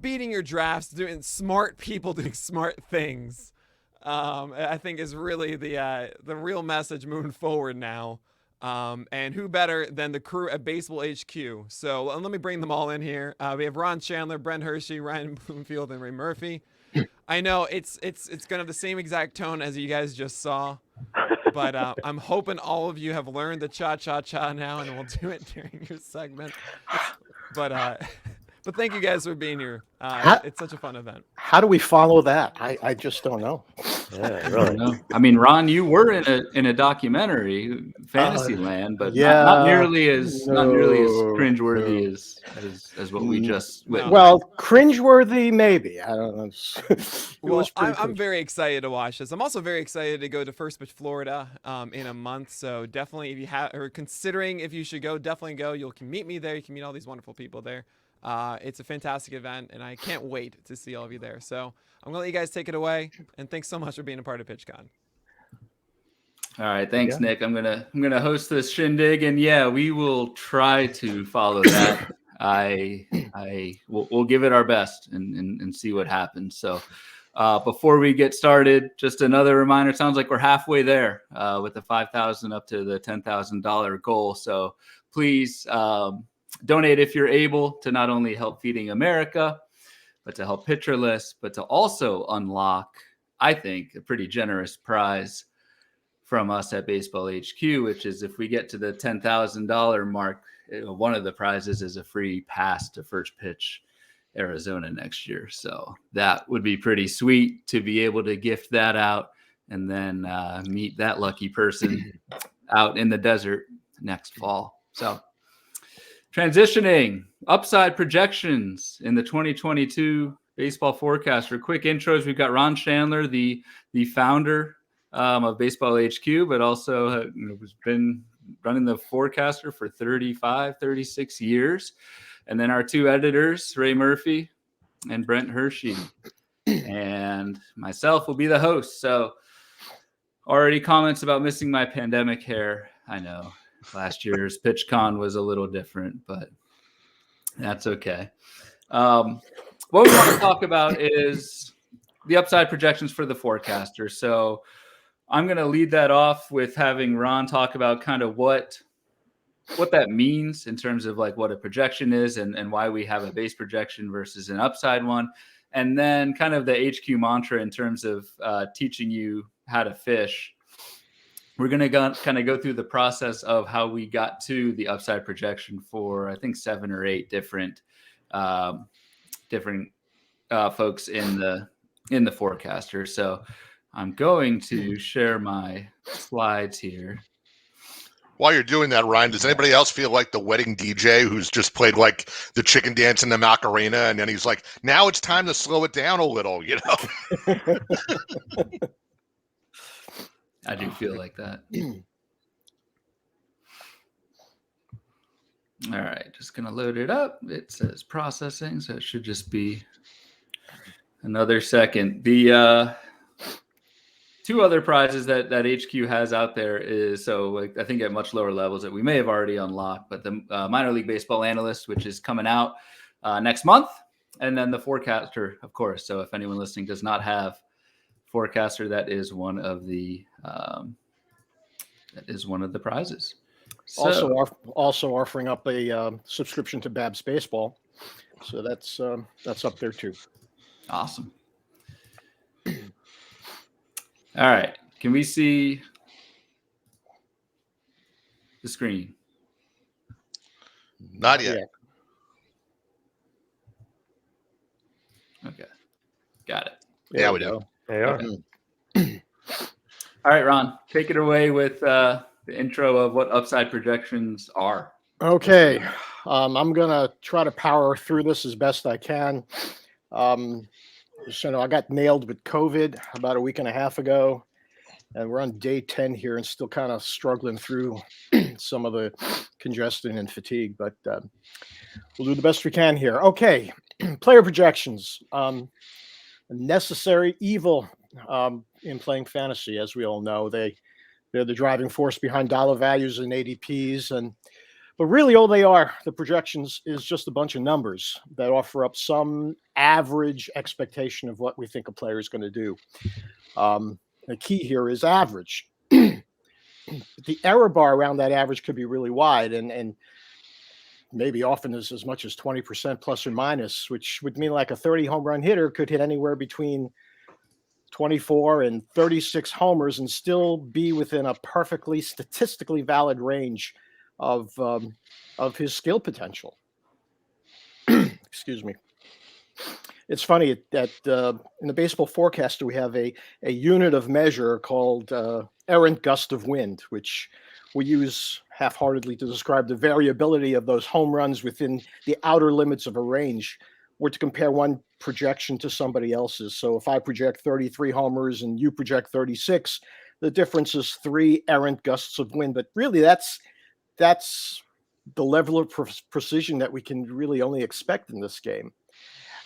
beating your drafts, doing smart people doing smart things, I think is really the real message moving forward now. And who better than the crew at Baseball HQ? So let me bring them all in here. We have Ron Shandler, Brent Hershey, Ryan Bloomfield, and Ray Murphy. I know it's gonna have the same exact tone as you guys just saw, but I'm hoping all of you have learned the cha-cha-cha now, and we'll do it during your segment. But thank you guys for being here. It's such a fun event. How do we follow that? I just don't know. Yeah, really. I mean, Ron, you were in a documentary, Fantasyland, but not nearly as cringeworthy as what we just witnessed. Well, cringeworthy, maybe. I don't know. Well, I'm very excited to watch this. I'm also very excited to go to First Pitch Florida in a month. So definitely, if you are considering if you should go, definitely go. You can meet me there. You can meet all these wonderful people there. It's a fantastic event, and I can't wait to see all of you there. So I'm gonna let you guys take it away, and thanks so much for being a part of PitchCon. All right, thanks, Nick. I'm gonna host this shindig, and yeah, we will try to follow that. We'll give it our best and see what happens. So before we get started, just another reminder. It sounds like we're halfway there with the $5,000 up to the $10,000 goal. So please. Donate if you're able to not only help Feeding America, but to help Pitcherless, but to also unlock, I think, a pretty generous prize from us at Baseball HQ, which is if we get to the $10,000 mark, one of the prizes is a free pass to First Pitch Arizona next year. So that would be pretty sweet to be able to gift that out and then meet that lucky person out in the desert next fall. So transitioning, upside projections in the 2022 baseball forecast. For quick intros, we've got Ron Shandler, the founder of Baseball HQ, but also has been running the forecaster for 36 years. And then our two editors, Ray Murphy and Brent Hershey. And myself will be the host. So already comments about missing my pandemic hair. I know. Last year's PitchCon was a little different, but that's okay. What we want to talk about is the upside projections for the forecaster. So I'm going to lead that off with having Ron talk about kind of what that means in terms of like what a projection is and why we have a base projection versus an upside one. And then kind of the HQ mantra in terms of teaching you how to fish. We're going to kind of go through the process of how we got to the upside projection for, I think, 7 or 8 different folks in the forecaster. So I'm going to share my slides here. While you're doing that, Ryan, does anybody else feel like the wedding DJ who's just played like the chicken dance in the Macarena, and then he's like, now it's time to slow it down a little, you know? I do feel like that. All right, just going to load it up. It says processing, so it should just be another second. The two other prizes that HQ has out there is, so like, I think at much lower levels that we may have already unlocked, but the minor league baseball analyst, which is coming out next month, and then the forecaster, of course. So if anyone listening does not have forecaster, that is one of the prizes. So, also offering up a subscription to Babs Baseball, so that's up there too. Awesome. All right, can we see the screen? Not yet. Okay, got it. Yeah, we do. They are. Okay. All right, Ron, take it away with the intro of what upside projections are. Okay. I'm going to try to power through this as best I can. So I got nailed with COVID about a week and a half ago, and we're on day 10 here and still kind of struggling through some of the congestion and fatigue, but we'll do the best we can here. Okay. Player projections. Necessary evil in playing fantasy, as we all know. They're the driving force behind dollar values and ADPs, But really, all they are, the projections, is just a bunch of numbers that offer up some average expectation of what we think a player is going to do. The key here is average. The error bar around that average could be really wide, and maybe often as much as 20% plus or minus, which would mean like a 30 home run hitter could hit anywhere between 24 and 36 homers and still be within a perfectly statistically valid range of his skill potential. Excuse me. It's funny that in the baseball forecaster, we have a unit of measure called errant gust of wind, which we use half-heartedly to describe the variability of those home runs within the outer limits of a range, or to compare one projection to somebody else's. So if I project 33 homers and you project 36, the difference is 3 errant gusts of wind. But really, that's the level of precision that we can really only expect in this game.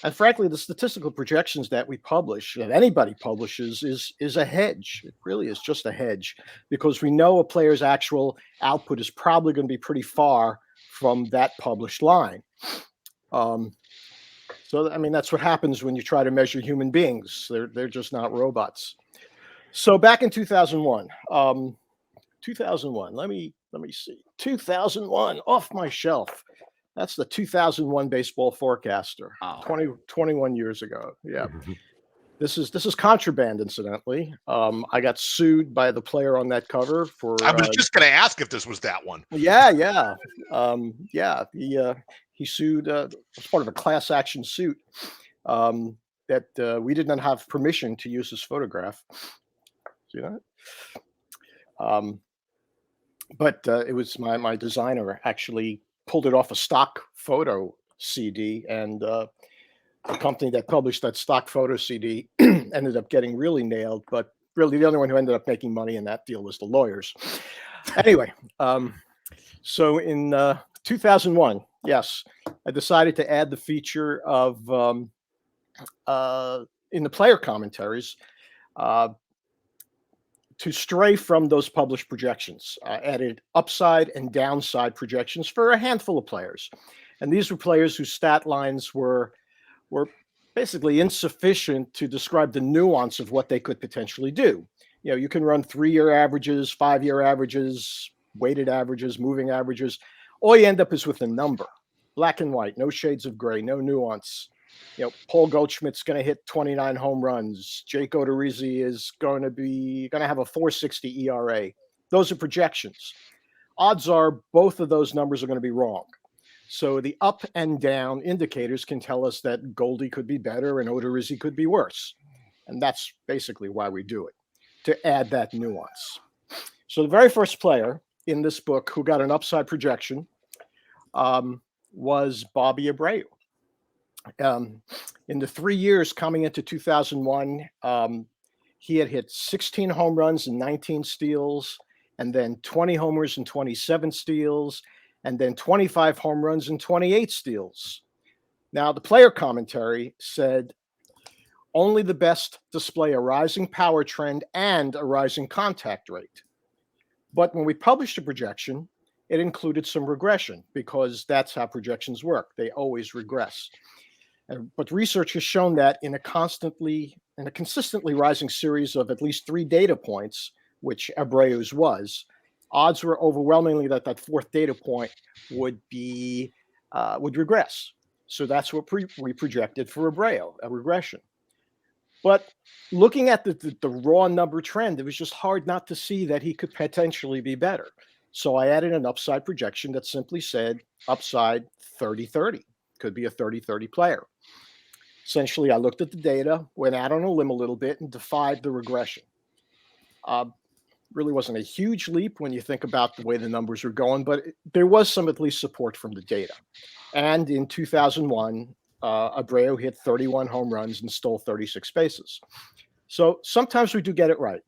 And frankly, the statistical projections that we publish, that anybody publishes, is a hedge. It really is just a hedge, because we know a player's actual output is probably going to be pretty far from that published line. So, I mean, that's what happens when you try to measure human beings. They're just not robots. So back in 2001, 2001, let me see. 2001, off my shelf. That's the 2001 baseball forecaster. Wow. 21 years ago. Yeah. This is contraband, incidentally. I got sued by the player on that cover for. I was just going to ask if this was that one. Yeah. He sued as part of a class action suit that we did not have permission to use his photograph. See that? But it was my designer actually pulled it off a stock photo CD, and the company that published that stock photo CD ended up getting really nailed. But really, the only one who ended up making money in that deal was the lawyers. Anyway, so in 2001, yes, I decided to add the feature of in the player commentaries to stray from those published projections. I added upside and downside projections for a handful of players. And these were players whose stat lines were basically insufficient to describe the nuance of what they could potentially do. You know, you can run 3-year averages, 5-year averages, weighted averages, moving averages. All you end up is with a number, black and white, no shades of gray, no nuance. You know, Paul Goldschmidt's going to hit 29 home runs. Jake Odorizzi is going to have a 4.60 ERA. Those are projections. Odds are both of those numbers are going to be wrong. So the up and down indicators can tell us that Goldie could be better and Odorizzi could be worse. And that's basically why we do it, to add that nuance. So the very first player in this book who got an upside projection was Bobby Abreu. In the 3 years coming into 2001, he had hit 16 home runs and 19 steals, and then 20 homers and 27 steals, and then 25 home runs and 28 steals. Now, the player commentary said only the best display a rising power trend and a rising contact rate. But when we published a projection, it included some regression, because that's how projections work. They always regress. But research has shown that in a consistently rising series of at least 3 data points, which Abreu's was, odds were overwhelmingly that fourth data point would regress. So that's what we projected for Abreu, a regression. But looking at the raw number trend, it was just hard not to see that he could potentially be better. So I added an upside projection that simply said upside 30-30. Could be a 30-30 player. Essentially, I looked at the data, went out on a limb a little bit, and defied the regression. Really wasn't a huge leap when you think about the way the numbers were going, but there was some at least support from the data. And in 2001, Abreu hit 31 home runs and stole 36 bases. So sometimes we do get it right.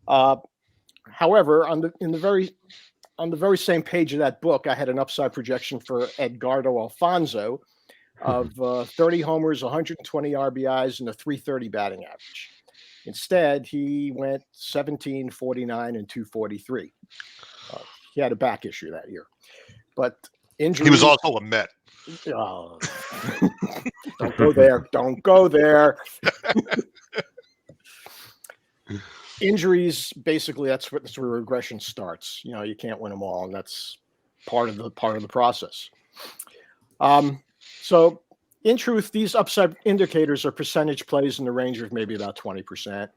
However, on the very same page of that book, I had an upside projection for Edgardo Alfonso of 30 homers, 120 RBIs, and a 330 batting average. Instead, he went 17, 49, and 243. he had a back issue that year. But He injuries. was also a Met. Don't go there. Don't go there. Injuries, basically, that's where regression starts. You can't win them all, and that's part of the process. So, in truth, these upside indicators are percentage plays in the range of maybe about 20%.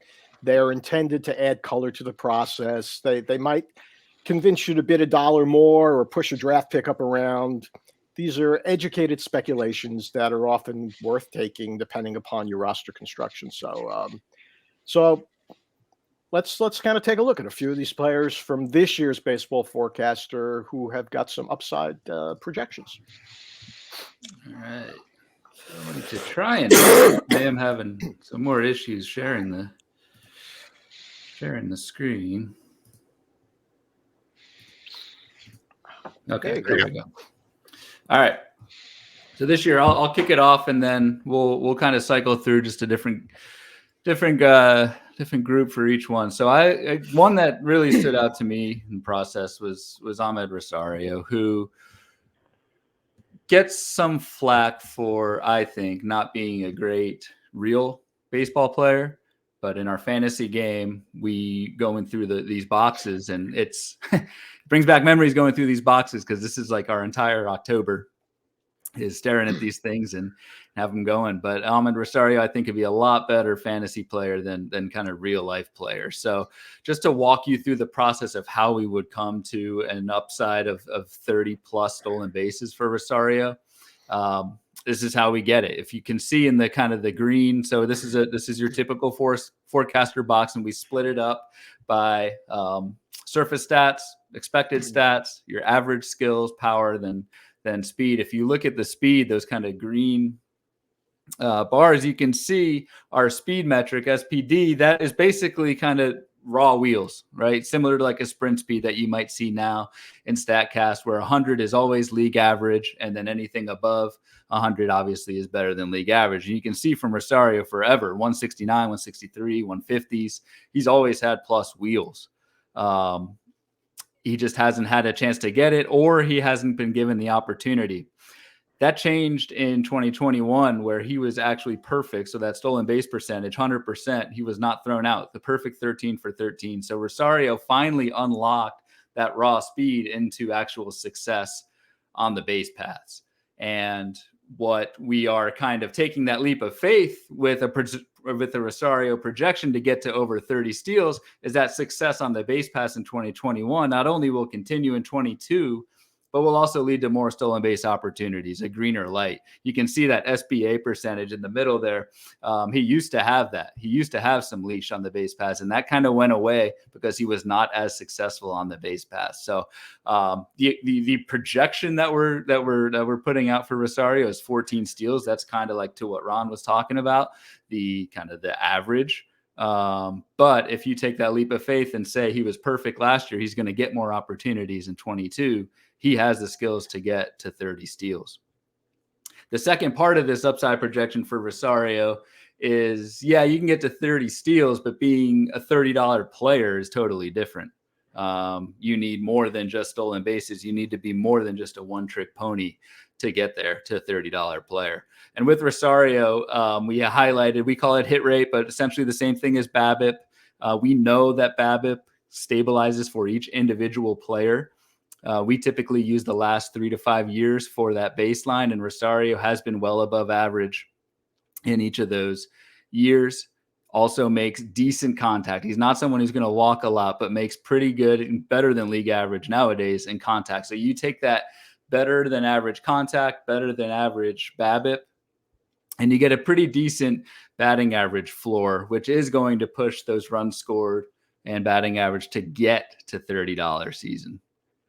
They are intended to add color to the process. They might convince you to bid $1 more or push a draft pick up around. These are educated speculations that are often worth taking depending upon your roster construction. So let's kind of take a look at a few of these players from this year's Baseball Forecaster who have got some upside projections. All right. Going to try and I am having some more issues sharing the screen. Okay, there we go. All right. So this year I'll kick it off, and then we'll kind of cycle through just a different group for each one. So I one that really stood out to me in the process was Ahmed Rosario, who gets some flack for, I think, not being a great real baseball player. But in our fantasy game, we going through these boxes, and it's it brings back memories going through these boxes, because this is like our entire October is staring at these things and have them going. But Ahmed Rosario, I think, could be a lot better fantasy player than kind of real life player. So just to walk you through the process of how we would come to an upside of 30 plus stolen bases for Rosario. This is how we get it. If you can see in the kind of the green, so this is your typical forecaster box, and we split it up by surface stats, expected stats, your average skills, power, then speed. If you look at the speed, those kind of green bars, you can see our speed metric, SPD, that is basically kind of raw wheels, right? Similar to like a sprint speed that you might see now in StatCast, where 100 is always league average, and then anything above 100 obviously is better than league average. And you can see from Rosario forever, 169, 163, 150s, he's always had plus wheels. He just hasn't had a chance to get it, or he hasn't been given the opportunity. That changed in 2021, where he was actually perfect. So that stolen base percentage, 100%, he was not thrown out. The perfect 13 for 13. So Rosario finally unlocked that raw speed into actual success on the base paths. And what we are kind of taking that leap of faith with a Rosario projection to get to over 30 steals is that success on the base pass in 2021 not only will continue in 22, but will also lead to more stolen base opportunities, a greener light. You can see that SBA percentage in the middle there. He used to have that. He used to have some leash on the base pass, and that kind of went away because he was not as successful on the base pass. So the projection that we're putting out for Rosario is 14 steals. That's kind of like to what Ron was talking about, the kind of the average. But if you take that leap of faith and say he was perfect last year, he's going to get more opportunities in 22. He has the skills to get to 30 steals. The second part of this upside projection for Rosario is, yeah, you can get to 30 steals, but being a $30 player is totally different. You need more than just stolen bases. You need to be more than just a one-trick pony to get there to a $30 player. And with Rosario, we highlighted, we call it hit rate, but essentially the same thing as BABIP. We know that BABIP stabilizes for each individual player. We typically use the last 3 to 5 years for that baseline, and Rosario has been well above average in each of those years. Also makes decent contact. He's not someone who's going to walk a lot, but makes pretty good and better than league average nowadays in contact. So you take that better than average contact, better than average BABIP, and you get a pretty decent batting average floor, which is going to push those runs scored and batting average to get to $30 season.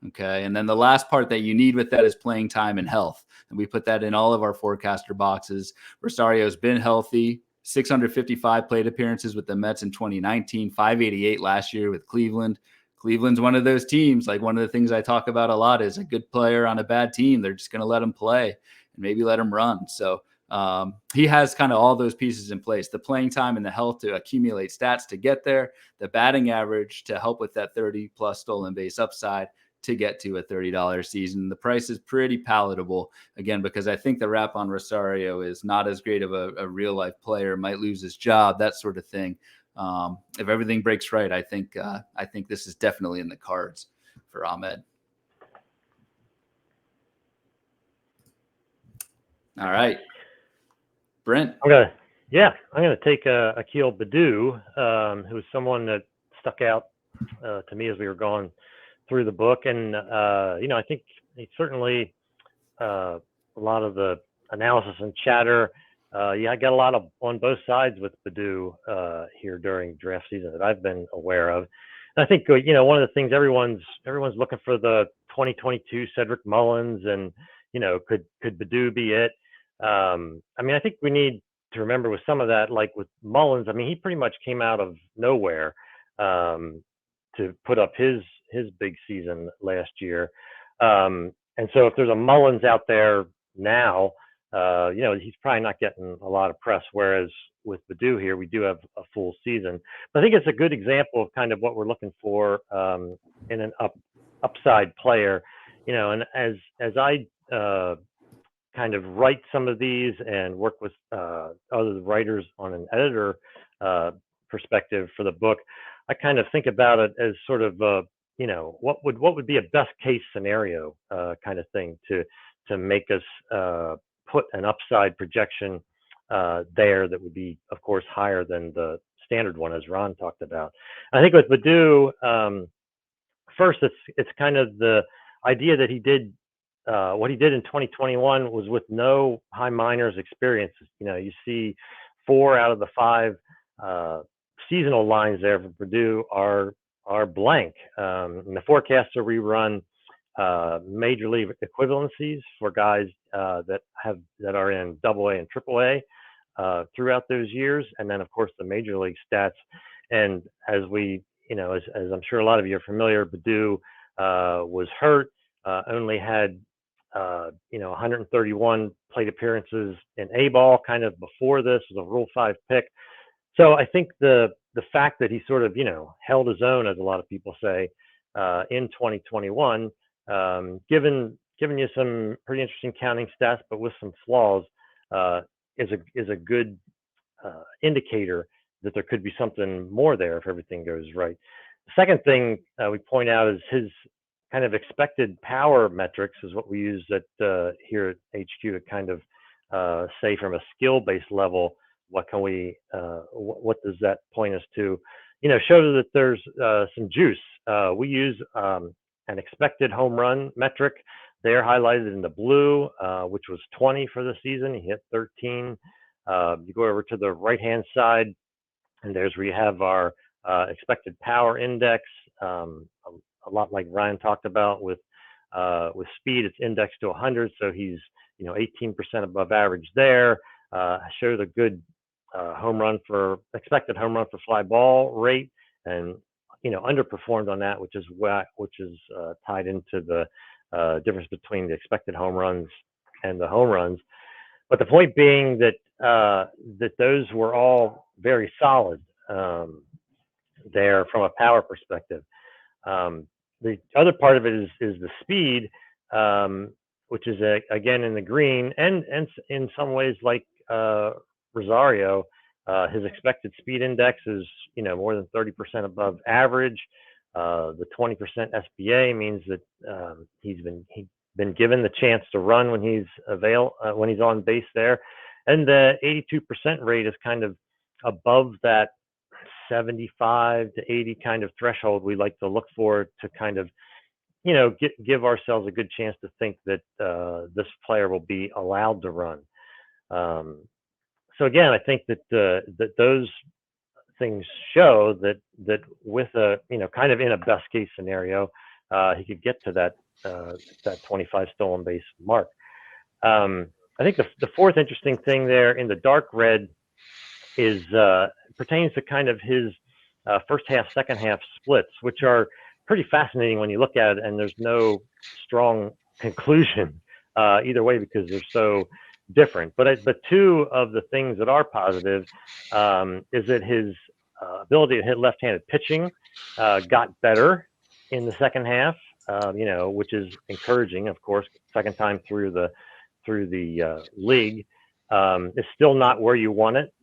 Okay. And then the last part that you need with that is playing time and health. And we put that in all of our forecaster boxes. Rosario's been healthy, 655 plate appearances with the Mets in 2019, 588 last year with Cleveland. Cleveland's one of those teams. Like, one of the things I talk about a lot is a good player on a bad team, they're just going to let him play and maybe let him run. So he has kind of all those pieces in place, the playing time and the health to accumulate stats to get there, the batting average to help with that 30 plus stolen base upside to get to a $30 season. The price is pretty palatable, again, because I think the rap on Rosario is not as great of a real life player, might lose his job, that sort of thing. If everything breaks right, I think this is definitely in the cards for Ahmed. All right, Brent. I'm gonna take Akil Badu, who was someone that stuck out to me as we were going through the book, and I think he certainly a lot of the analysis and chatter. I got a lot of on both sides with Badu here during draft season that I've been aware of. And I think one of the things everyone's looking for the 2022 Cedric Mullins, and could Badu be it? I think we need to remember with some of that, like with Mullins, he pretty much came out of nowhere to put up his big season last year. And so if there's a Mullins out there now, he's probably not getting a lot of press. Whereas with Badu here, we do have a full season. But I think it's a good example of kind of what we're looking for in an upside player. And as I kind of write some of these and work with other writers on an editor perspective for the book, I kind of think about it as sort of what would be a best case scenario kind of thing to make us put an upside projection there that would be, of course, higher than the standard one, as Ron talked about. I think with Badu, first it's kind of the idea that he did what he did in 2021 was with no high minors experience. You see 4 out of the 5 seasonal lines there for Purdue are blank. And the forecasts are rerun major league equivalencies for guys that are in AA and AAA throughout those years, and then of course the major league stats. And as we, as I'm sure a lot of you are familiar, Badu was hurt, only had 131 plate appearances in A-ball kind of before this, was a Rule 5 pick. So I think the fact that he sort of, held his own, as a lot of people say, in 2021, given you some pretty interesting counting stats, but with some flaws, is a good indicator that there could be something more there if everything goes right. The second thing we point out is his kind of expected power metrics is what we use at here at HQ to kind of say from a skill-based level, what can we, what does that point us to? Show that there's some juice. We use an expected home run metric there highlighted in the blue, which was 20 for the season. He hit 13. You go over to the right-hand side, and there's where you have our expected power index. A lot like Ryan talked about with speed, it's indexed to 100, so he's 18% above average there. Showed a good expected home run for fly ball rate, and underperformed on that, which is tied into the difference between the expected home runs and the home runs. But the point being that those were all very solid there from a power perspective. The other part of it is the speed, which is again in the green, and in some ways like Rosario, his expected speed index is more than 30% above average. The 20% SBA means that he's been given the chance to run when he's on base there, and the 82% rate is kind of above that 75 to 80 kind of threshold we like to look for to kind of give ourselves a good chance to think that this player will be allowed to run. So again, I think that those things show that with a kind of in a best case scenario, he could get to that 25 stolen base mark. I think the fourth interesting thing there in the dark red is pertains to kind of his first half, second half splits, which are pretty fascinating when you look at it, and there's no strong conclusion either way because they're so different. But two of the things that are positive is that his ability to hit left-handed pitching got better in the second half. which is encouraging, of course. Second time through the league, it's still not where you want it.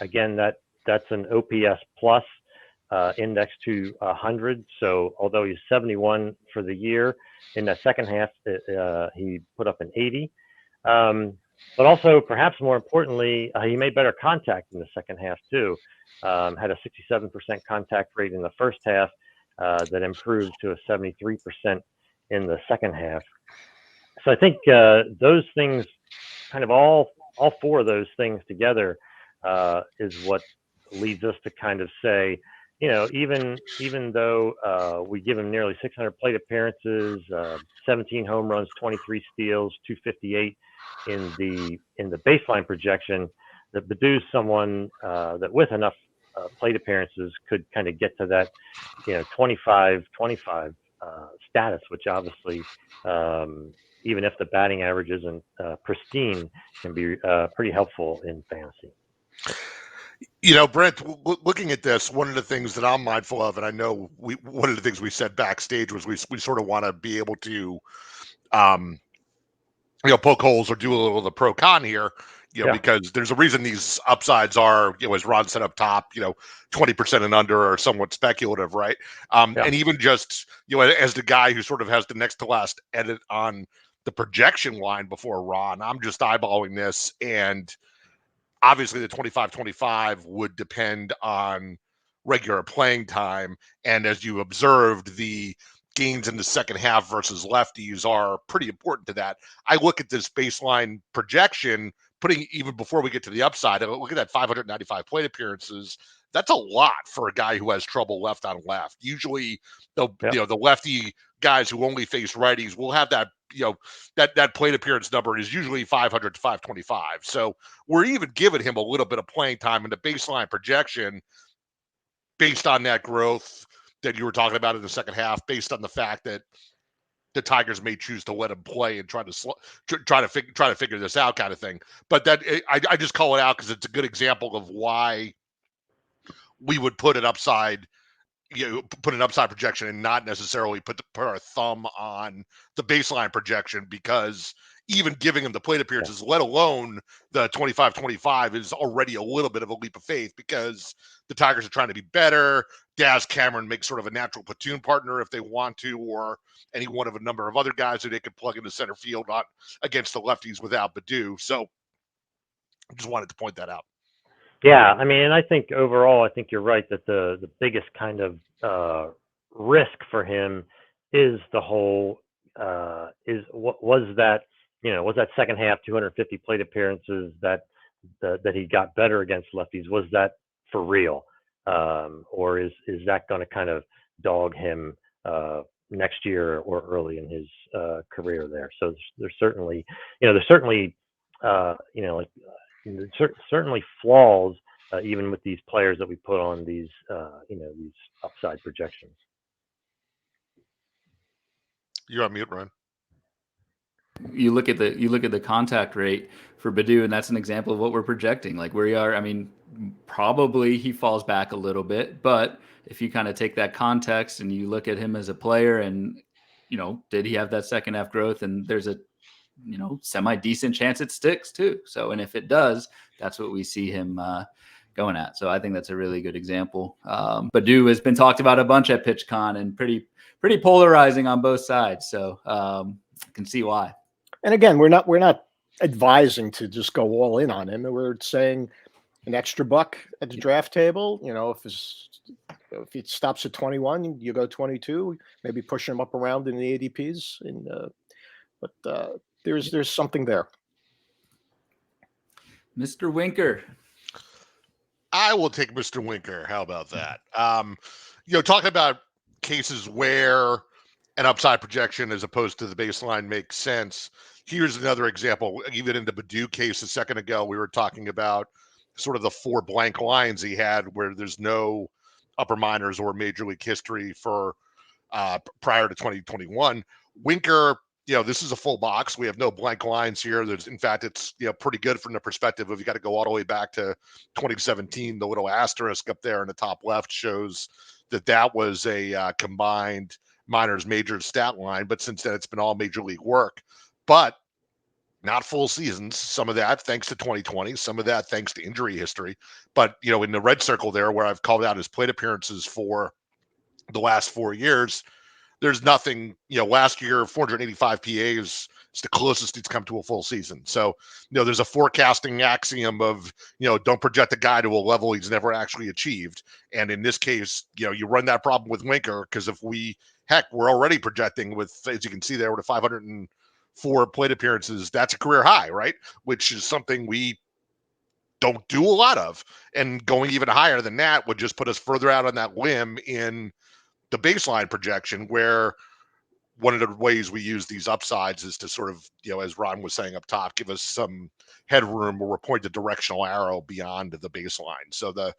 Again, that's an OPS plus index to 100. So although he's 71 for the year, in that second half, he put up an 80. But also, perhaps more importantly, he made better contact in the second half too. Had a 67% contact rate in the first half that improved to a 73% in the second half. So I think those things, kind of all four of those things together, is what leads us to kind of say, even though we give him nearly 600 plate appearances, 17 home runs, 23 steals, 258 in the baseline projection, that Badou's someone that with enough plate appearances could kind of get to that 25 status, which obviously, even if the batting average isn't pristine, can be pretty helpful in fantasy. Brent, looking at this, one of the things that I'm mindful of, and I know one of the things we said backstage was we sort of want to be able to, poke holes or do a little of the pro con here, because there's a reason these upsides are, as Ron said up top, 20% and under are somewhat speculative, right? And even just, as the guy who sort of has the next to last edit on the projection line before Ron, I'm just eyeballing this, and obviously the 25-25 would depend on regular playing time. And as you observed, the gains in the second half versus lefties are pretty important to that. I look at this baseline projection, putting even before we get to the upside, I look at that 595 plate appearances. That's a lot for a guy who has trouble left on left. Usually, the lefty guys who only face righties will have that, that plate appearance number is usually 500 to 525. So we're even giving him a little bit of playing time in the baseline projection based on that growth that you were talking about in the second half, based on the fact that the Tigers may choose to let him play and try to figure this out, kind of thing. But I just call it out because it's a good example of why we would put an upside projection and not necessarily put our thumb on the baseline projection, because even giving him the plate appearances, let alone the 25-25, is already a little bit of a leap of faith, because the Tigers are trying to be better. Daz Cameron makes sort of a natural platoon partner if they want to, or any one of a number of other guys who they could plug into center field against the lefties without Abreu. So I just wanted to point that out. Yeah, I mean, and I think overall, I think you're right that the biggest kind of risk for him is the whole was that second half 250 plate appearances that he got better against lefties, was that for real, or is that going to kind of dog him next year or early in his career there? So there's certainly certainly flaws even with these players that we put on these these upside projections. You're on mute, Ron. You look at the contact rate for Abreu, and that's an example of what we're projecting. Like where we are, I mean, probably he falls back a little bit, but if you kind of take that context and you look at him as a player, and did he have that second half growth? And there's a semi-decent chance it sticks too. So, and if it does, that's what we see him going at. So I think that's a really good example. Abreu has been talked about a bunch at PitchCon, and pretty polarizing on both sides. So I can see why. And again, we're not advising to just go all in on him. We're saying an extra buck at the draft table. If he stops at 21, you go 22. Maybe push him up around in the ADPs. But there's something there. Mr. Winker. I will take Mr. Winker. How about that? Talking about cases where an upside projection as opposed to the baseline makes sense. Here's another example. Even in the Abreu case a second ago, we were talking about sort of the 4 blank lines he had where there's no upper minors or major league history for prior to 2021. Winker, this is a full box. We have no blank lines here. In fact, it's pretty good from the perspective of you got to go all the way back to 2017. The little asterisk up there in the top left shows that was a combined minors, majors stat line, but since then it's been all major league work. But not full seasons. Some of that thanks to 2020, some of that thanks to injury history. But, in the red circle there where I've called out his plate appearances for the last 4 years, there's nothing, last year, 485 PAs is the closest it's come to a full season. So, there's a forecasting axiom of, don't project a guy to a level he's never actually achieved. And in this case, you run that problem with Winker, because if we're already projecting with, as you can see there, with a 504 plate appearances, that's a career high, right? Which is something we don't do a lot of. And going even higher than that would just put us further out on that limb in the baseline projection, where one of the ways we use these upsides is to sort of, as Ron was saying up top, give us some headroom where we're pointing the directional arrow beyond the baseline. So the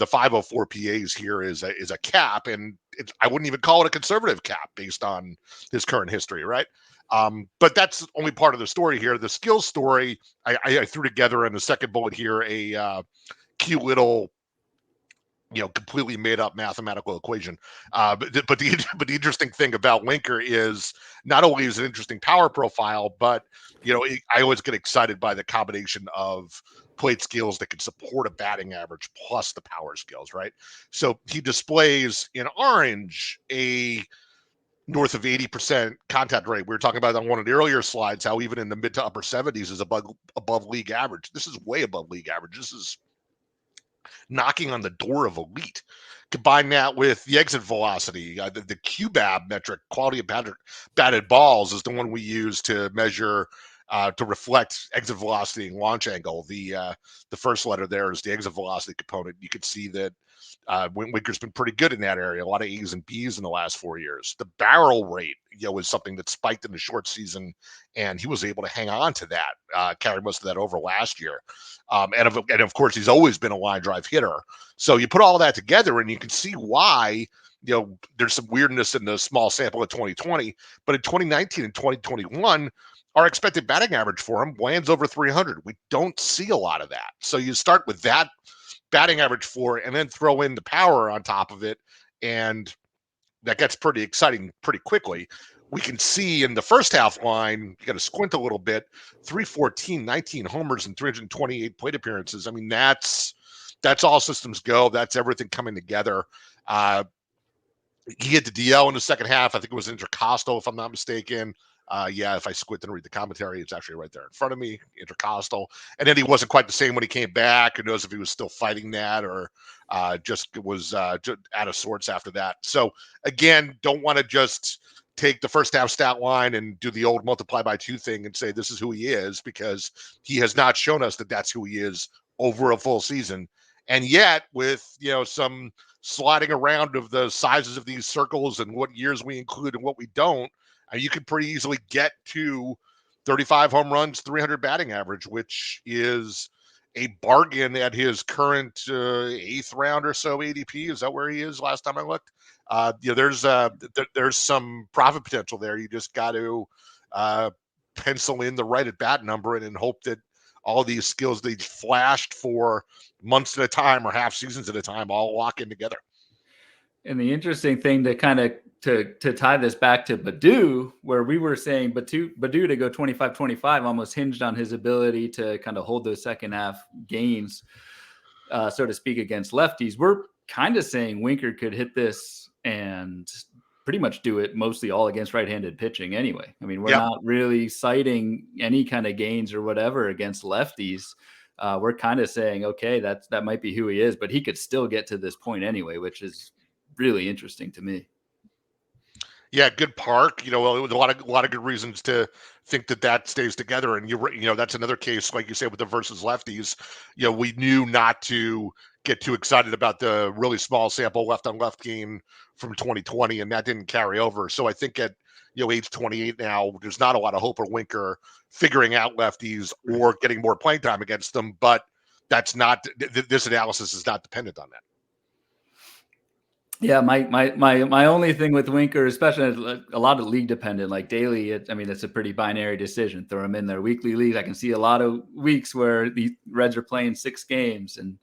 504 PAs here is a cap, and I wouldn't even call it a conservative cap based on his current history, right? But that's only part of the story here. The skills story, I threw together in the second bullet here a cute little, completely made up mathematical equation. But the interesting thing about Winker is not only is it an interesting power profile, but I always get excited by the combination of plate skills that can support a batting average plus the power skills, right? So he displays in orange a north of 80% contact rate. We were talking about on one of the earlier slides how even in the mid to upper 70s is above league average. This is way above league average. This is knocking on the door of elite. Combine that with the exit velocity, the QBAB metric, quality of batted balls, is the one we use to measure, to reflect exit velocity and launch angle. The first letter there is the exit velocity component. You can see that Winker's been pretty good in that area. A lot of A's and B's in the last 4 years. The barrel rate, is something that spiked in the short season, and he was able to hang on to that, carry most of that over last year. And of course, he's always been a line drive hitter. So you put all of that together, and you can see why, there's some weirdness in the small sample of 2020. But in 2019 and 2021, our expected batting average for him lands over 300. We don't see a lot of that. So you start with that batting average floor and then throw in the power on top of it, and that gets pretty exciting pretty quickly. We can see in the first half line, you got to squint a little bit, 314, 19 homers and 328 plate appearances. I mean, that's all systems go. That's everything coming together. He hit the DL in the second half. I think it was intercostal, if I'm not mistaken. If I squint and read the commentary, it's actually right there in front of me, intercostal. And then he wasn't quite the same when he came back. Who knows if he was still fighting that or just was just out of sorts after that. So again, don't want to just take the first half stat line and do the old multiply by 2 thing and say this is who he is, because he has not shown us that that's who he is over a full season. And yet, with some sliding around of the sizes of these circles and what years we include and what we don't, you could pretty easily get to 35 home runs, 300 batting average, which is a bargain at his current 8th round or so ADP. Is that where he is last time I looked? There's some profit potential there. You just got to pencil in the right at bat number and hope that all of these skills they flashed for months at a time or half seasons at a time all lock in together. And the interesting thing to kind of to tie this back to Abreu, where we were saying Abreu to go 25-25 almost hinged on his ability to kind of hold those second half gains, so to speak, against lefties. We're kind of saying Winker could hit this and pretty much do it mostly all against right-handed pitching anyway. I mean, we're not really citing any kind of gains or whatever against lefties. We're kind of saying, okay, that might be who he is, but he could still get to this point anyway, which is really interesting to me. Yeah, good park. A lot of good reasons to think that stays together. And that's another case, like you say, with the versus lefties. We knew not to get too excited about the really small sample left on left game from 2020, and that didn't carry over. So I think at age 28 now, there's not a lot of hope for Winker figuring out lefties or getting more playing time against them. But that's not this analysis is not dependent on that. Yeah, my only thing with Winker, especially a lot of league dependent, like daily, it's a pretty binary decision. Throw him in their weekly leagues. I can see a lot of weeks where the Reds are playing 6 games and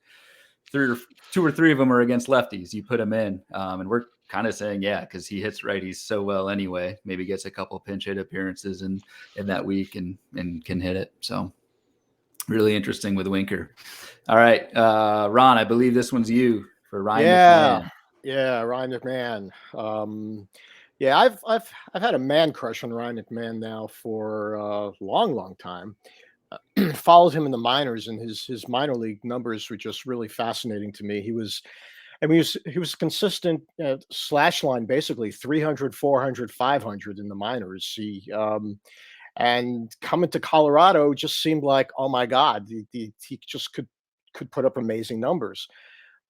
2 or 3 of them are against lefties. You put him in, and we're kind of saying, yeah, because he hits righties so well anyway. Maybe gets a couple pinch hit appearances in that week and can hit it. So really interesting with Winker. All right, Ron, I believe this one's you for Ryan McMahon. Yeah, Ryan McMahon. Yeah, I've had a man crush on Ryan McMahon now for a long time. Followed him in the minors, and his minor league numbers were just really fascinating to me. He was consistent slash line, basically 300, 400, 500 in the minors. And coming to Colorado just seemed like, oh my God, he just could put up amazing numbers.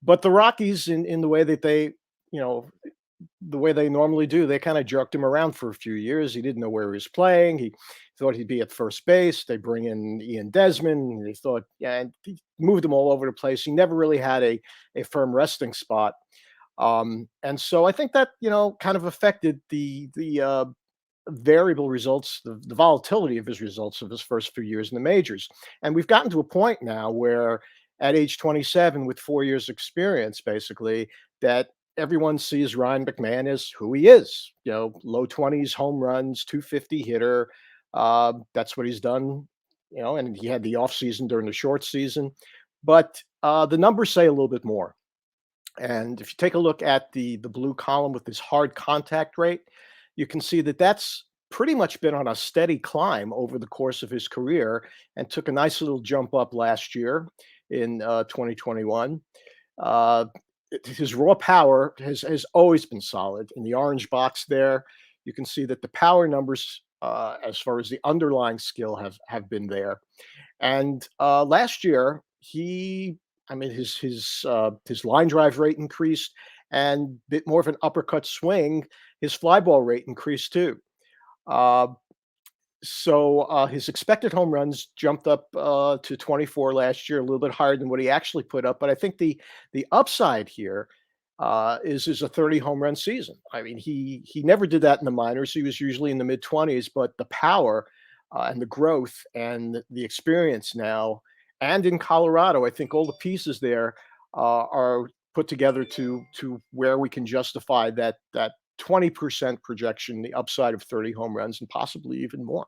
But the Rockies, in the way that they, the way they normally do, they kind of jerked him around for a few years. He didn't know where he was playing. He thought he'd be at first base. They bring in Ian Desmond. And they thought, and he moved him all over the place. He never really had a firm resting spot. And so I think that, kind of affected the variable results, the volatility of his results of his first few years in the majors. And we've gotten to a point now where at age 27, with 4 years experience, basically, that everyone sees Ryan McMahon as who he is, low 20s home runs, 250 hitter. That's what he's done, and he had the off season during the short season, but the numbers say a little bit more. And if you take a look at the blue column with this hard contact rate, you can see that that's pretty much been on a steady climb over the course of his career, and took a nice little jump up last year in 2021. His raw power has always been solid. In the orange box there, you can see that the power numbers, as far as the underlying skill, have been there. And last year, his line drive rate increased, and a bit more of an uppercut swing. His fly ball rate increased too. So his expected home runs jumped up to 24 last year, a little bit higher than what he actually put up. But I think the upside here is a 30 home run season. I mean, he never did that in the minors. He was usually in the mid 20s, but the power and the growth and the experience now, and in Colorado, I think all the pieces there are put together to where we can justify that 20% projection, the upside of 30 home runs, and possibly even more.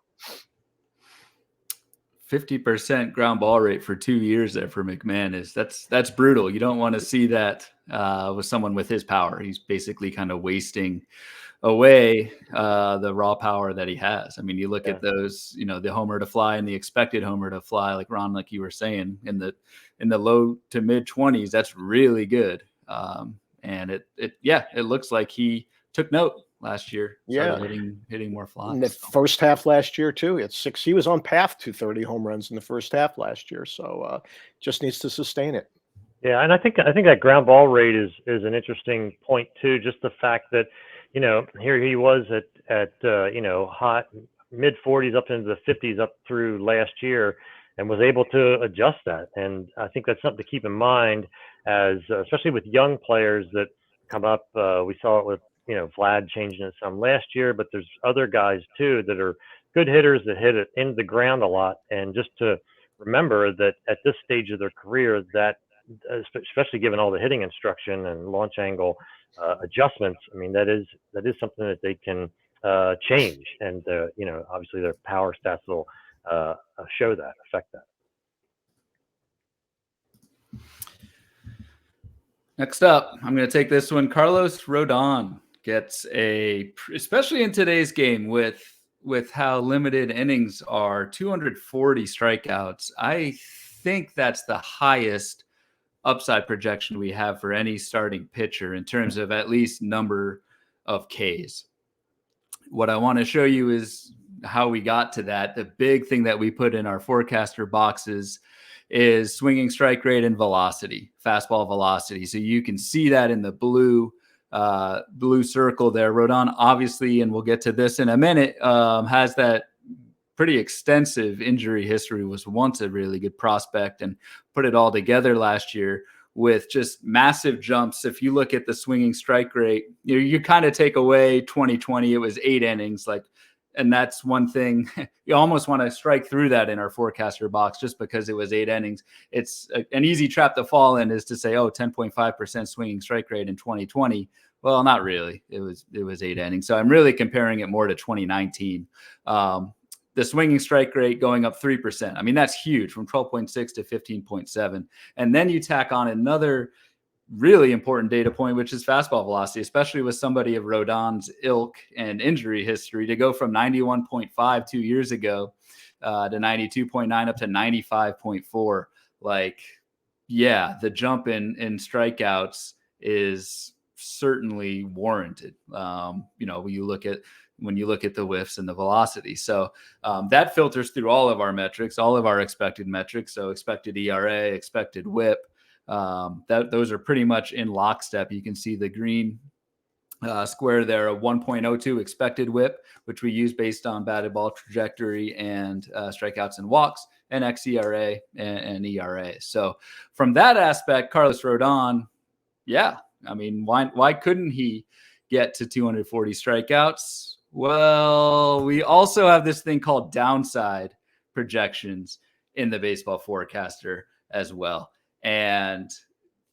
50% ground ball rate for 2 years there for McMahon that's brutal. You don't want to see that with someone with his power. He's basically kind of wasting away the raw power that he has. I mean, you look at those, the homer to fly and the expected homer to fly, like Ron, like you were saying, in the low to mid 20s. That's really good. And it looks like he took note last year. Hitting more flies. In the first half last year too, it's 6. He was on path to 30 home runs in the first half last year. So just needs to sustain it. Yeah, and I think that ground ball rate is an interesting point too. Just the fact that here he was at hot mid 40s up into the 50s up through last year, and was able to adjust that. And I think that's something to keep in mind, as especially with young players that come up. We saw it with Vlad changing it some last year, but there's other guys too that are good hitters that hit it into the ground a lot. And just to remember that at this stage of their career, that especially given all the hitting instruction and launch angle adjustments, I mean, that is something that they can change. And obviously their power stats will affect that. Next up, I'm going to take this one. Carlos Rodon gets especially in today's game with how limited innings are, 240 strikeouts. I think that's the highest upside projection we have for any starting pitcher in terms of at least number of Ks. What I want to show you is how we got to that. The big thing that we put in our forecaster boxes is swinging strike rate and velocity, fastball velocity. So you can see that in the blue circle there. Rodon, obviously, and we'll get to this in a minute, has that pretty extensive injury history, was once a really good prospect, and put it all together last year with just massive jumps. If you look at the swinging strike rate, you kind of take away 2020, it was 8 innings, and that's one thing. You almost want to strike through that in our forecaster box just because it was 8 innings. It's an easy trap to fall in, is to say, 10.5% swinging strike rate in 2020. Well, not really. It was 8 innings. So I'm really comparing it more to 2019. The swinging strike rate going up 3%. I mean, that's huge, from 12.6 to 15.7. And then you tack on another really important data point, which is fastball velocity, especially with somebody of Rodon's ilk and injury history, to go from 91.5 2 years ago to 92.9 up to 95.4. Like, yeah, the jump in strikeouts is certainly warranted. When you look at the whiffs and the velocity. So that filters through all of our metrics, all of our expected metrics. So expected ERA, expected whip, those are pretty much in lockstep. You can see the green square there, a 1.02 expected whip, which we use based on batted ball trajectory and strikeouts and walks, and xERA and ERA. So from that aspect, Carlos Rodon, yeah, I mean, why couldn't he get to 240 strikeouts? Well, we also have this thing called downside projections in the baseball forecaster as well. And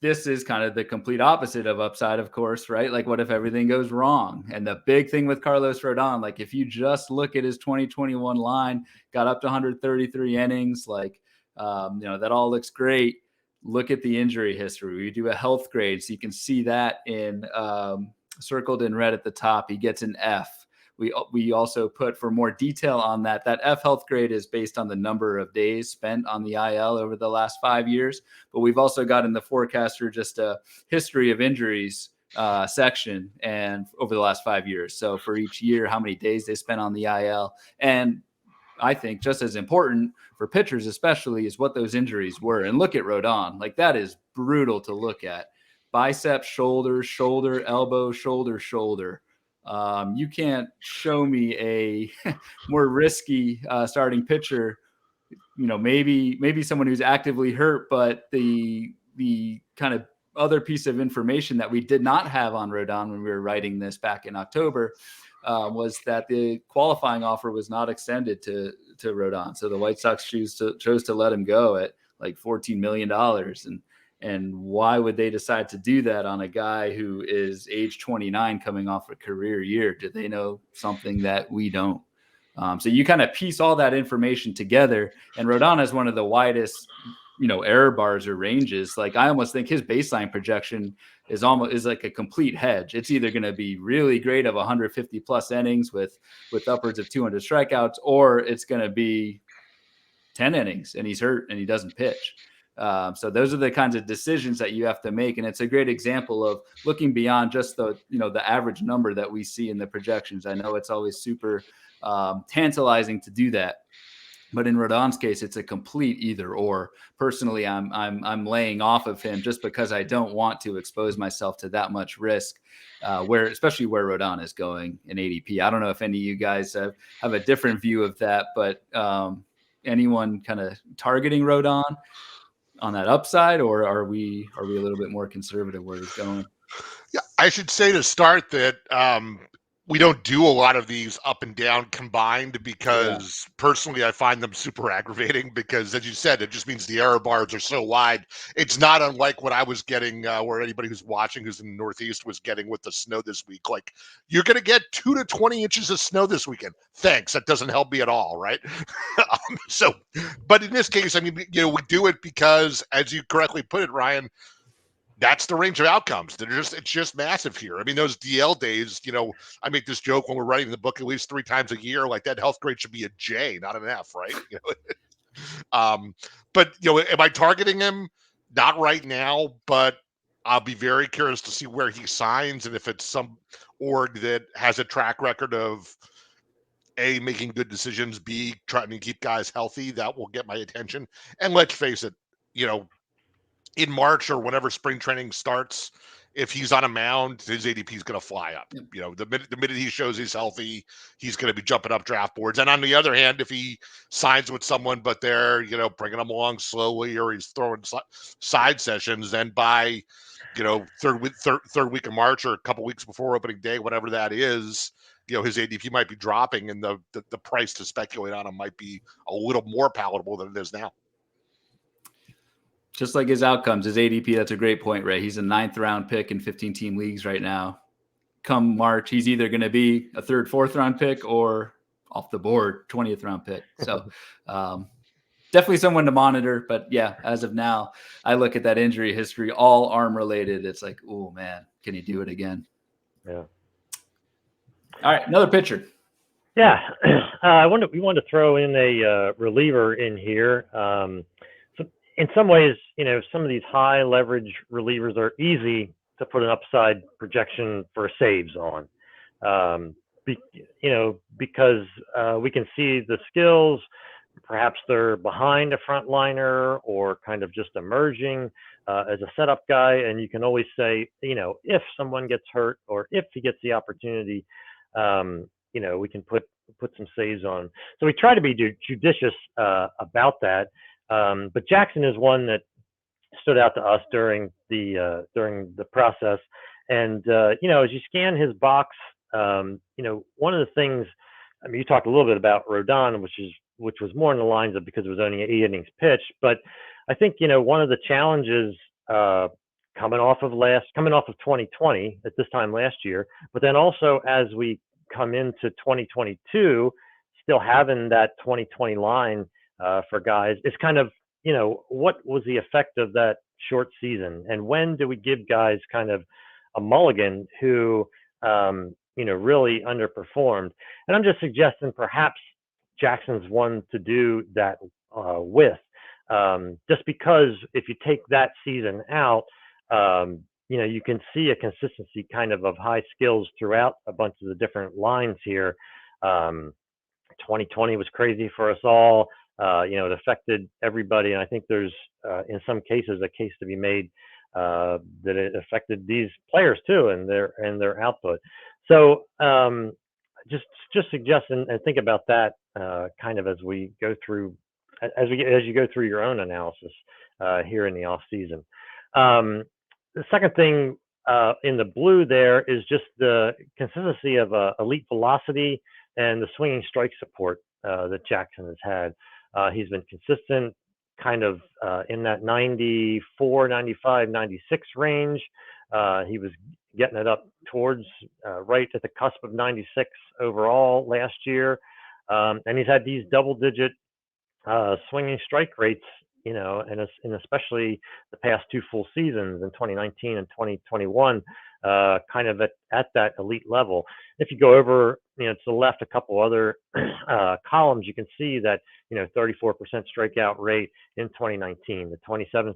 this is kind of the complete opposite of upside, of course, right? Like, what if everything goes wrong? And the big thing with Carlos Rodon, like, if you just look at his 2021 line, got up to 133 innings, like, that all looks great. Look at the injury history. We do a health grade, so you can see that in circled in red at the top. He gets an F. We also put, for more detail on that F health grade is based on the number of days spent on the IL over the last 5 years. But we've also got in the forecaster just a history of injuries section and over the last 5 years. So for each year, how many days they spent on the IL. And I think just as important for pitchers especially is what those injuries were. And look at Rodon. Like, that is brutal to look at. Bicep, shoulder, elbow, shoulder. You can't show me a more risky starting pitcher, maybe someone who's actively hurt, but the kind of other piece of information that we did not have on Rodon when we were writing this back in October was that the qualifying offer was not extended to Rodon. So the White Sox chose to let him go at like $14 million. And why would they decide to do that on a guy who is age 29 coming off a career year? Do they know something that we don't? So you kind of piece all that information together, and Rodon has one of the widest, error bars or ranges. Like, I almost think his baseline projection is like a complete hedge. It's either going to be really great of 150 plus innings with upwards of 200 strikeouts, or it's going to be 10 innings and he's hurt and he doesn't pitch. So those are the kinds of decisions that you have to make. And it's a great example of looking beyond just the average number that we see in the projections. I know it's always super tantalizing to do that, but in Rodon's case, it's a complete either or. Personally, I'm laying off of him just because I don't want to expose myself to that much risk, especially where Rodon is going in ADP. I don't know if any of you guys have a different view of that, but anyone kind of targeting Rodon on that upside, or are we a little bit more conservative where he's going? Yeah, I should say to start that we don't do a lot of these up and down combined because personally I find them super aggravating because, as you said, it just means the error bars are so wide. It's not unlike what I was getting or anybody who's watching who's in the Northeast was getting with the snow this week. Like, you're going to get 2 to 20 inches of snow this weekend. Thanks. That doesn't help me at all, right? But in this case, I mean, we do it because, as you correctly put it, Ryan, that's the range of outcomes. It's just massive here. I mean, those DL days, I make this joke when we're writing the book at least 3 times a year, like that health grade should be a J, not an F, right? But am I targeting him? Not right now, but I'll be very curious to see where he signs and if it's some org that has a track record of A, making good decisions, B, trying to keep guys healthy. That will get my attention. And let's face it, in March or whenever spring training starts, if he's on a mound, his ADP is going to fly up. The minute he shows he's healthy, he's going to be jumping up draft boards. And on the other hand, if he signs with someone, but they're bringing him along slowly, or he's throwing side sessions, then by third week of March or a couple weeks before opening day, whatever that is, his ADP might be dropping, and the price to speculate on him might be a little more palatable than it is now. Just like his outcomes, his ADP, that's a great point, Ray. He's a 9th round pick in 15-team leagues right now. come March, he's either going to be a 3rd, 4th round pick or off the board, 20th round pick. So definitely someone to monitor. But yeah, as of now, I look at that injury history, all arm related. It's like, oh man, can he do it again? Yeah. All right, another pitcher. Yeah, we wanted to throw in a reliever in here. So in some ways, some of these high leverage relievers are easy to put an upside projection for saves on, because we can see the skills. Perhaps they're behind a frontliner or kind of just emerging as a setup guy, and you can always say, if someone gets hurt or if he gets the opportunity. We can put some saves on him. So we try to be judicious about that. But Jackson is one that stood out to us during the process. And as you scan his box, one of the things, you talked a little bit about Rodon, which was more in the lines of because it was only 8 innings pitched. But I think one of the challenges coming off of 2020 at this time last year, but then also as we come into 2022, still having that 2020 line for guys, it's kind of, what was the effect of that short season? And when do we give guys kind of a mulligan who, really underperformed? And I'm just suggesting perhaps Jackson's one to do that with, just because if you take that season out, you can see a consistency kind of high skills throughout a bunch of the different lines here. 2020 was crazy for us all. It affected everybody. And I think there's, in some cases, a case to be made that it affected these players too and their output. So just suggest and think about that kind of as we go through, as you go through your own analysis here in the off season. The second thing in the blue there is just the consistency of elite velocity and the swinging strike support that Jackson has had. He's been consistent kind of in that 94, 95, 96 range. He was getting it up towards right at the cusp of 96 overall last year. And he's had these double-digit swinging strike rates, and especially the past 2 full seasons in 2019 and 2021, kind of at that elite level. If you go over, to the left, a couple other columns, you can see that, 34% strikeout rate in 2019, the 27%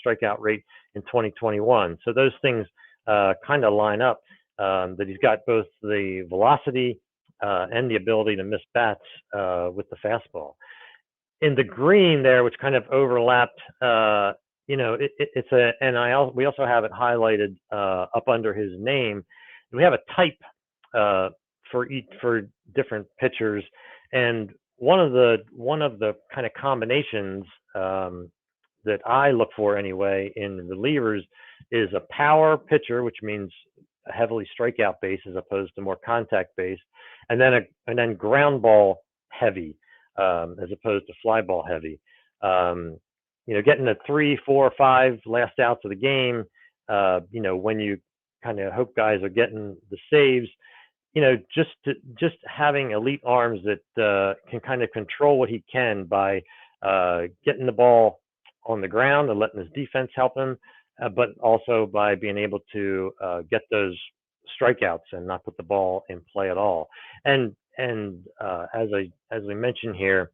strikeout rate in 2021. So those things kind of line up, that he's got both the velocity and the ability to miss bats with the fastball. In the green there, which kind of overlapped, it's a NIL. We also have it highlighted up under his name. We have a type for different pitchers, and one of the kind of combinations that I look for anyway in relievers is a power pitcher, which means a heavily strikeout base as opposed to more contact base, and then ground ball heavy. As opposed to fly ball heavy, getting the 3, 4, 5 last outs of the game. When you kind of hope guys are getting the saves, just having elite arms that can kind of control what he can by getting the ball on the ground and letting his defense help him, but also by being able to get those strikeouts and not put the ball in play at all. And as we mentioned here,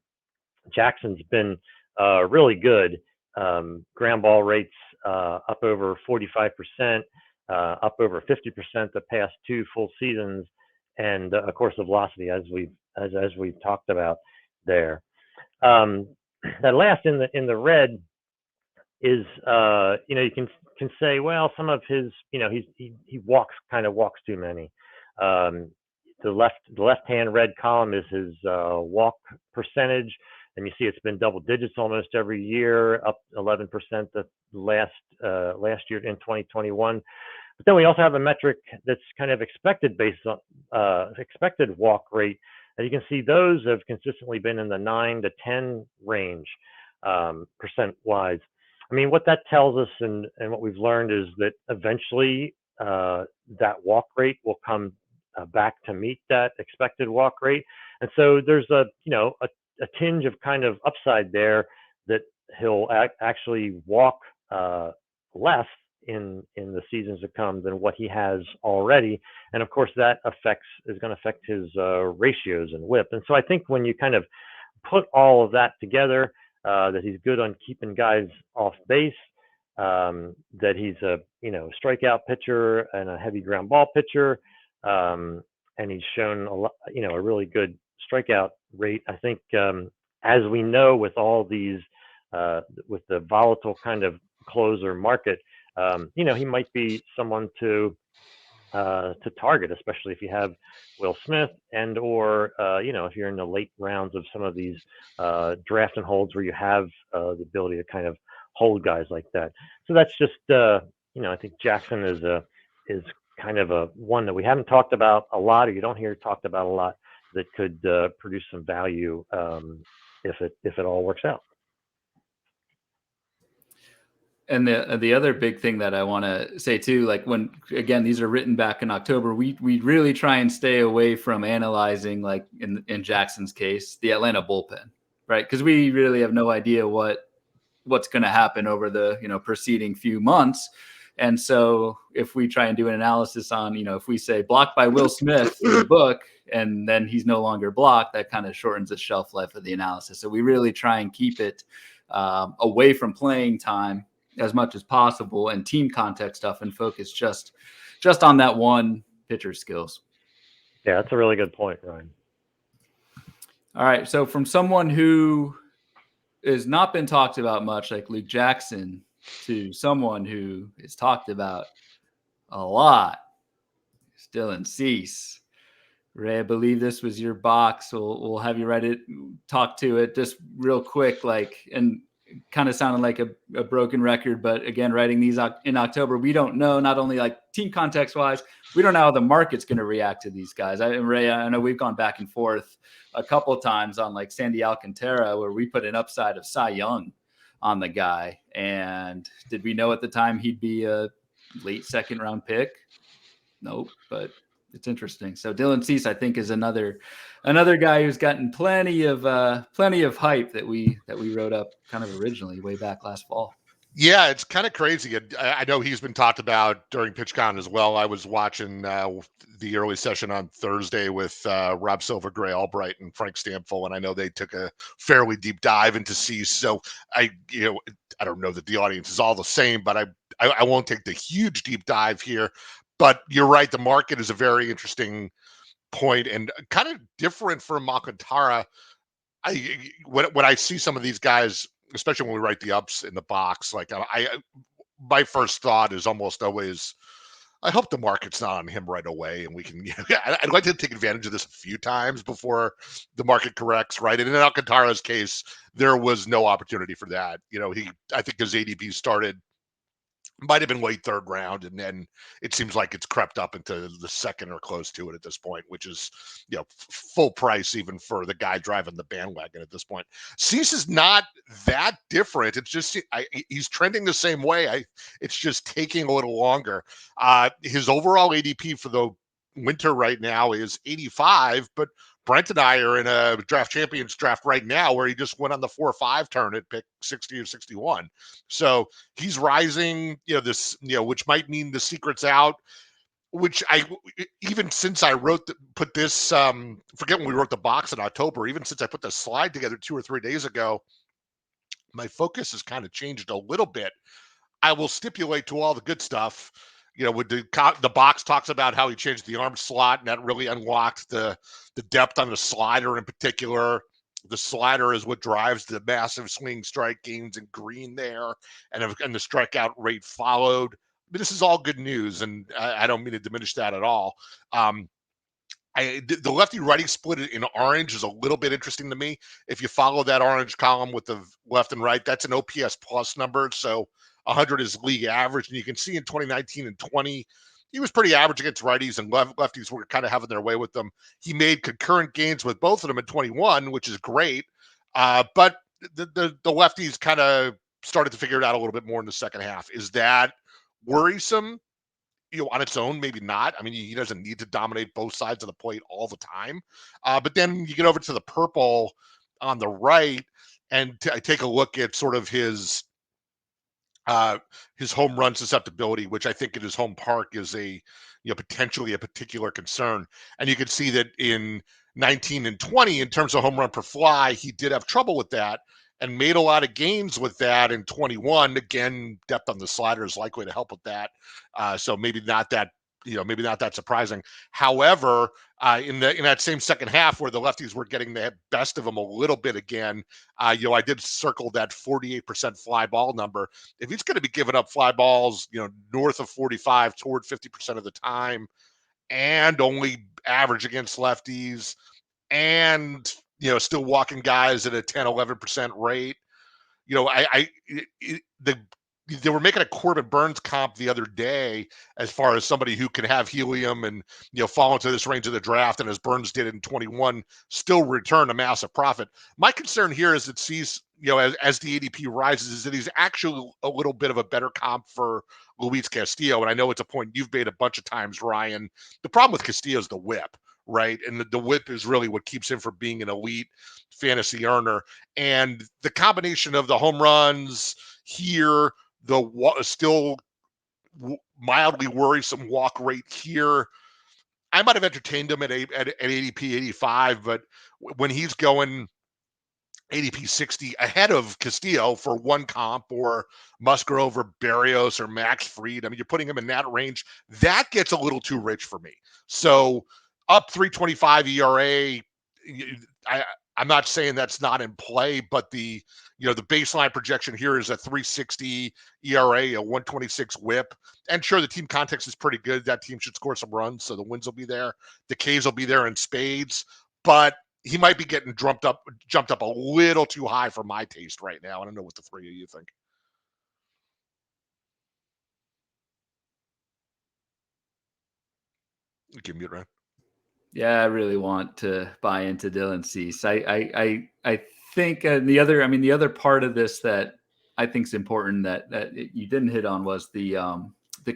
Jackson's been really good. Ground ball rates up over 45%, up over 50% the past 2 full seasons, and of course the velocity as we've talked about there. That last in the red is you can say, well, some of his he walks too many. The left-hand red column is his walk percentage, and you see it's been double digits almost every year, up 11% the last year in 2021. But then we also have a metric that's kind of expected based on expected walk rate, and you can see those have consistently been in the 9 to 10 range percent wise. I mean, what that tells us and what we've learned is that eventually that walk rate will come back to meet that expected walk rate. And so there's a tinge of kind of upside there that he'll actually walk less in the seasons to come than what he has already. And of course, that is going to affect his ratios and WHIP. And so I think when you kind of put all of that together, that he's good on keeping guys off base, that he's a strikeout pitcher and a heavy ground ball pitcher, and he's shown a really good strikeout rate. I think as we know with all these with the volatile kind of closer market, he might be someone to target, especially if you have Will Smith or if you're in the late rounds of some of these draft and holds where you have the ability to kind of hold guys like that. So that's just I think Jackson is kind of a one that we haven't talked about a lot, or you don't hear talked about a lot, that could produce some value if it all works out. And the other big thing that I want to say too, like when, again, these are written back in October, we really try and stay away from analyzing, like in Jackson's case, the Atlanta bullpen, right? Because we really have no idea what's going to happen over the preceding few months. And so if we try and do an analysis on, if we say blocked by Will Smith in the book, and then he's no longer blocked, that kind of shortens the shelf life of the analysis. So we really try and keep it away from playing time as much as possible and team context stuff, and focus just on that one pitcher's skills. Yeah, that's a really good point, Ryan. All right. So from someone who has not been talked about much, like Luke Jackson, to someone who is talked about a lot, Dylan Cease. Ray, I believe this was your box. We'll have you write it, talk to it just real quick, and kind of sounded like a broken record, but again, writing these in October, we don't know, not only like team context wise, we don't know how the market's going to react to these guys. Ray, I know we've gone back and forth a couple of times on like Sandy Alcantara, where we put an upside of Cy Young on the guy. And did we know at the time he'd be a late second round pick? Nope, but it's interesting. So Dylan Cease, I think, is another guy who's gotten plenty of hype that we wrote up kind of originally way back last fall. Yeah, it's kind of crazy. I know he's been talked about during PitchCon as well. I was watching the early session on Thursday with Rob Silver, Gray Albright, and Frank Stamfel, and I know they took a fairly deep dive into Cease. So I don't know that the audience is all the same, but I won't take the huge deep dive here. But you're right, the market is a very interesting point and kind of different from Alcantara. When I see some of these guys, especially when we write the ups in the box, like my first thought is almost always, I hope the market's not on him right away, and we can. I'd like to take advantage of this a few times before the market corrects, right? And in Alcantara's case, there was no opportunity for that. I think his ADP started, might have been late third round, and then it seems like it's crept up into the second or close to it at this point, which is full price even for the guy driving the bandwagon at this point. Cease is not that different. It's just he's trending the same way. It's just taking a little longer. His overall ADP for the winter right now is 85, but Brent and I are in a draft champions draft right now where he just went on the 4-5 turn at pick 60 or 61. So he's rising, which might mean the secret's out, which even since I put this, forget when we wrote the box in October, even since I put the slide together 2 or 3 days ago, my focus has kind of changed a little bit. I will stipulate to all the good stuff. When the box talks about how he changed the arm slot, and that really unlocked the depth on the slider in particular. The slider is what drives the massive swing strike gains in green there, and the strikeout rate followed. But this is all good news, and I don't mean to diminish that at all. The lefty-righty split in orange is a little bit interesting to me. If you follow that orange column with the left and right, that's an OPS plus number, so 100 is league average, and you can see in 2019 and 20, he was pretty average against righties, and lefties were kind of having their way with them. He made concurrent gains with both of them in 21, which is great, but the lefties kind of started to figure it out a little bit more in the second half. Is that worrisome? on its own, maybe not. I mean, he doesn't need to dominate both sides of the plate all the time. But then you get over to the purple on the right, and I take a look at sort of his home run susceptibility, which I think in his home park is potentially a particular concern. And you can see that in 19 and 20, in terms of home run per fly, he did have trouble with that and made a lot of gains with that in 21. Again, depth on the slider is likely to help with that. So maybe not that surprising. However, in that same second half where the lefties were getting the best of him a little bit again, I did circle that 48% fly ball number. If he's going to be giving up fly balls, north of 45 toward 50% of the time, and only average against lefties, and still walking guys at a 10-11% rate, they were making a Corbin Burns comp the other day as far as somebody who can have helium and fall into this range of the draft, and as Burns did in 21, still return a massive profit. My concern here is that sees as the ADP rises, is that he's actually a little bit of a better comp for Luis Castillo. And I know it's a point you've made a bunch of times, Ryan. The problem with Castillo is the whip, right? And the whip is really what keeps him from being an elite fantasy earner. And the combination of the home runs here, the still mildly worrisome walk rate here, I might have entertained him at ADP 85, but when he's going ADP 60 ahead of Castillo for one comp, or Musgrove or Berrios or Max Fried, I mean, you're putting him in that range. That gets a little too rich for me. So up 3.25 ERA, I'm not saying that's not in play, but the baseline projection here is a 3.60 ERA, a 1.26 WHIP, and sure, the team context is pretty good. That team should score some runs, so the wins will be there. The K's will be there in spades, but he might be getting jumped up a little too high for my taste right now. I don't know what the three of you think. You can mute, Ryan. Yeah, I really want to buy into Dylan Cease. I think the other part of this that I think is important that you didn't hit on was the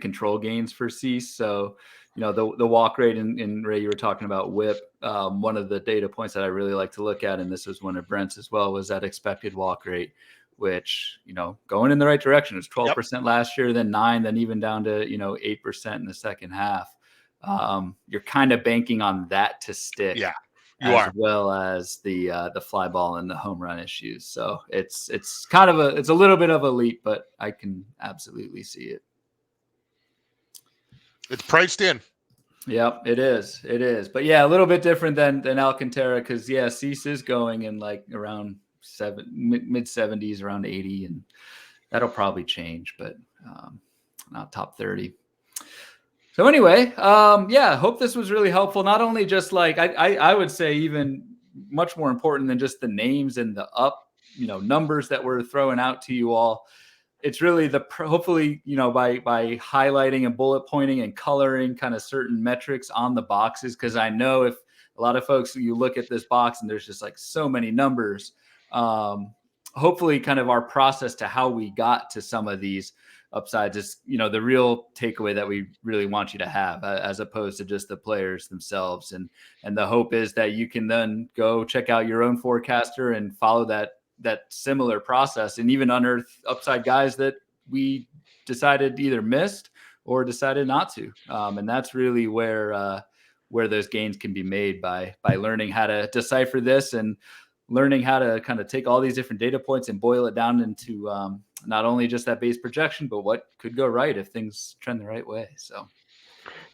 control gains for Cease. So, the walk rate and Ray, you were talking about whip. One of the data points that I really like to look at, and this was one of Brent's as well, was that expected walk rate, which, going in the right direction. It was 12% last year, then 9%, then even down to, 8% in the second half. You're kind of banking on that to stick, well as the fly ball and the home run issues. So it's a little bit of a leap, but I can absolutely see it. It's priced in. Yep, it is. But yeah, a little bit different than Alcantara, because Cease is going in like around mid 70s, around 80, and that'll probably change, but not top 30. So anyway, hope this was really helpful. Not only just like I would say even much more important than just the names and the numbers that we're throwing out to you all. It's really hopefully, by highlighting and bullet pointing and coloring kind of certain metrics on the boxes. Cause I know if a lot of folks, you look at this box and there's just like so many numbers, hopefully kind of our process to how we got to some of these upsides is, the real takeaway that we really want you to have, as opposed to just the players themselves. And the hope is that you can then go check out your own forecaster and follow that similar process, and even unearth upside guys that we decided either missed or decided not to. And that's really where those gains can be made by learning how to decipher this and learning how to kind of take all these different data points and boil it down into not only just that base projection, but what could go right if things trend the right way. So,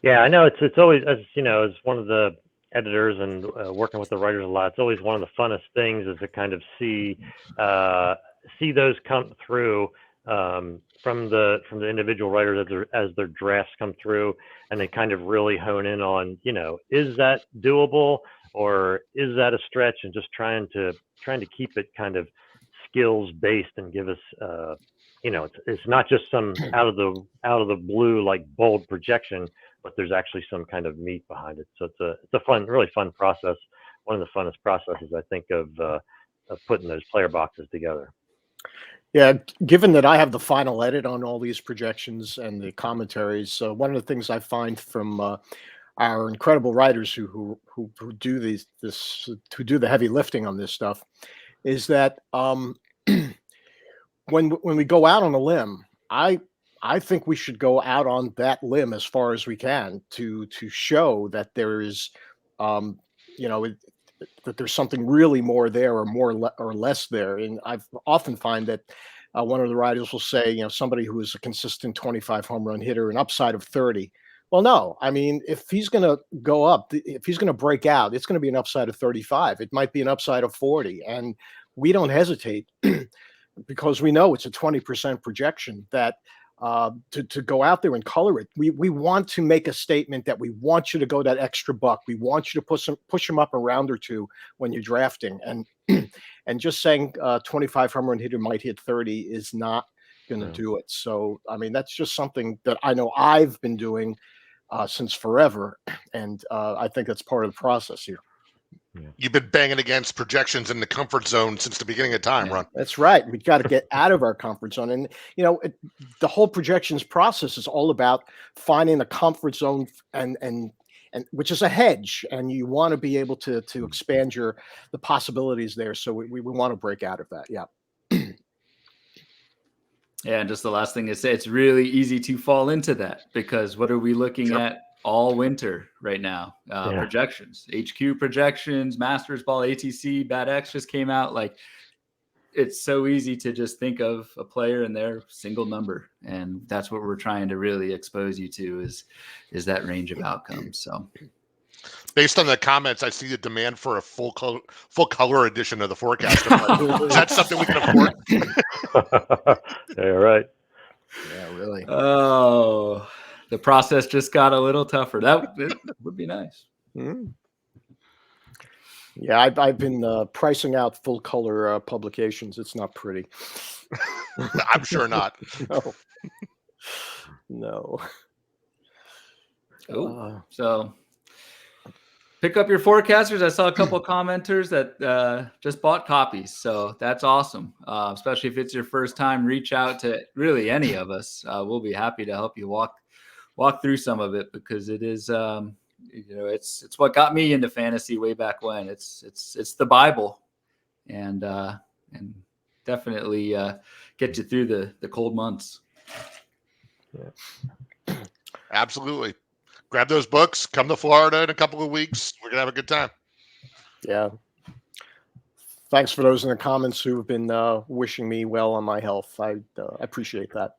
yeah, I know it's always, as one of the editors and working with the writers a lot, it's always one of the funnest things is to kind of see those come through from the individual writers as their drafts come through, and they kind of really hone in on, is that doable or is that a stretch, and just trying to keep it kind of skills based and give us it's not just some out of the blue like bold projection, but there's actually some kind of meat behind it. So it's a really fun process. One of the funnest processes I think of putting those player boxes together. Yeah, given that I have the final edit on all these projections and the commentaries, one of the things I find from our incredible writers who do who do the heavy lifting on this stuff is that when we go out on a limb, I think we should go out on that limb as far as we can to show that there is, you know, that there's something really more there or or less there. And I've often find that one of the writers will say, you know, somebody who is a consistent 25 home run hitter, an upside of 30. Well, no, I mean, if he's going to go up, if he's going to break out, it's going to be an upside of 35. It might be an upside of 40. And we don't hesitate because we know it's a 20% projection that to go out there and color it. We want to make a statement that we want you to go that extra buck. We want you to push them up a round or two when you're drafting. And and just saying 25 home run hitter might hit 30 is not going to do it. So, I mean, that's just something that I know I've been doing since forever. And I think that's part of the process here. You've been banging against projections in the comfort zone since the beginning of time, Ron. That's right. We've got to get out of our comfort zone. And, you know, the whole projections process is all about finding a comfort zone and which is a hedge. And you want to be able to expand the possibilities there. So we want to break out of that. Yeah. Yeah. And just the last thing to say, it's really easy to fall into that because what are we looking at all winter right now? Projections, HQ projections, Masters Ball, ATC, Bad X just came out. Like, it's so easy to just think of a player and their single number. And that's what we're trying to really expose you to is that range of outcomes. So based on the comments, I see the demand for a full color edition of the forecast. Is that something we can afford? Yeah, right. Yeah, really. Oh, the process just got a little tougher. It would be nice. Mm-hmm. Yeah, I've been pricing out full color publications. It's not pretty. I'm sure not. No. So pick up your forecasters. I saw a couple of commenters that just bought copies. So that's awesome. Especially if it's your first time, reach out to really any of us. We'll be happy to help you walk through some of it because it is, it's what got me into fantasy way back when. It's the Bible, and definitely get you through the cold months. Yeah. Absolutely. Grab those books. Come to Florida in a couple of weeks. We're gonna have a good time. Yeah. Thanks for those in the comments who've been wishing me well on my health. I appreciate that.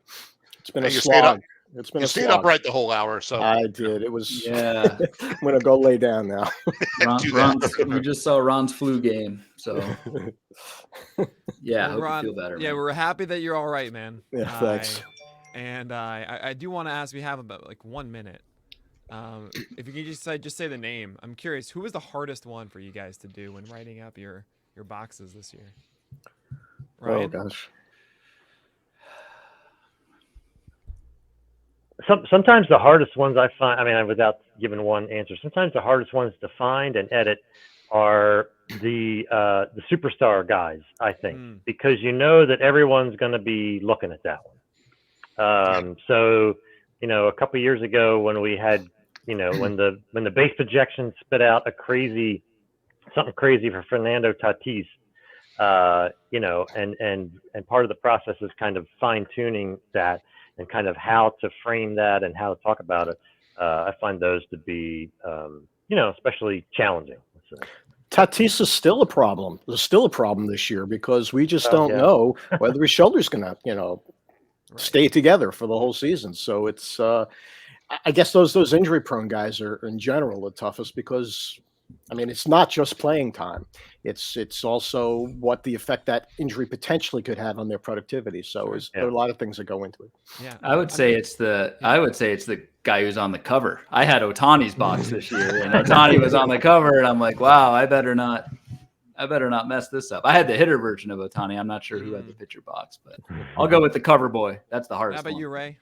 It's been a slog. It's been you stayed upright the whole hour, so I did. It was. Yeah. I'm gonna go lay down now. We just saw Ron's flu game, so yeah. Well, Ron, hope you feel better. Yeah, man. we're happy that you're all right, man. Yeah, thanks. I do want to ask. We have about like 1 minute. If you could just say the name. I'm curious. Who was the hardest one for you guys to do when writing up your boxes this year? Ryan? Oh gosh. Sometimes the hardest ones I find, I mean, without giving one answer, sometimes the hardest ones to find and edit are the superstar guys, I think, because you know that everyone's going to be looking at that one. So, you know, a couple of years ago when we had, you know, when the base projection spit out something crazy for Fernando Tatis, you know, and part of the process is kind of fine tuning that and kind of how to frame that and how to talk about it. I find those to be, you know, especially challenging. Tatis is still a problem. There's still a problem this year because we just don't know whether his shoulder's going to, you know, stay together for the whole season. So it's, I guess those injury prone guys are in general the toughest because, I mean, it's not just playing time. It's also what the effect that injury potentially could have on their productivity. So there are a lot of things that go into it. Yeah, I would say it's the guy who's on the cover. I had Ohtani's box this year, and Ohtani was on the cover, and I'm like, wow, I better not mess this up. I had the hitter version of Ohtani. I'm not sure who had the pitcher box, but I'll go with the cover boy. That's the hardest. How about one. you, Ray?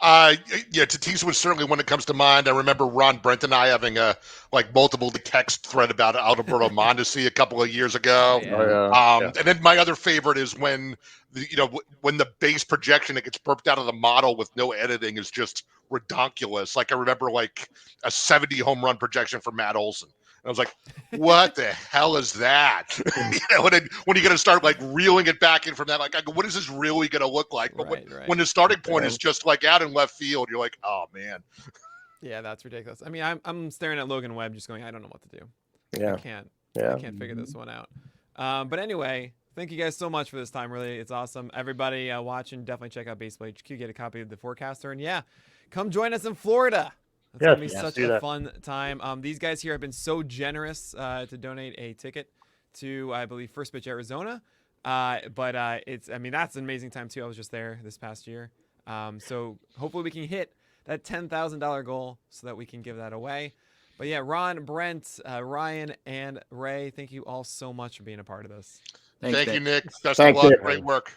Yeah, Tatis was certainly one that comes to mind. I remember Ron, Brent, and I having a multiple text thread about Alberto Mondesi a couple of years ago. And then my other favorite is when when the base projection that gets burped out of the model with no editing is just redonkulous. Like I remember a 70 home run projection for Matt Olson. I was like, what the hell is that? When you're going to start reeling it back in from that, I go, what is this really going to look like? But when the starting point is just out in left field, you're like, oh man. Yeah, that's ridiculous. I mean, I'm staring at Logan Webb just going, I don't know what to do. Yeah. I can't figure this one out. But anyway, thank you guys so much for this time. Really, it's awesome. Everybody watching, definitely check out Baseball HQ, get a copy of the Forecaster. And yeah, come join us in Florida. It's going to be such a fun time. These guys here have been so generous to donate a ticket to, I believe, First Pitch Arizona. But that's an amazing time too. I was just there this past year. So hopefully we can hit that $10,000 goal so that we can give that away. But yeah, Ron, Brent, Ryan, and Ray, thank you all so much for being a part of this. Thank you, Nick. Best of luck. Great work.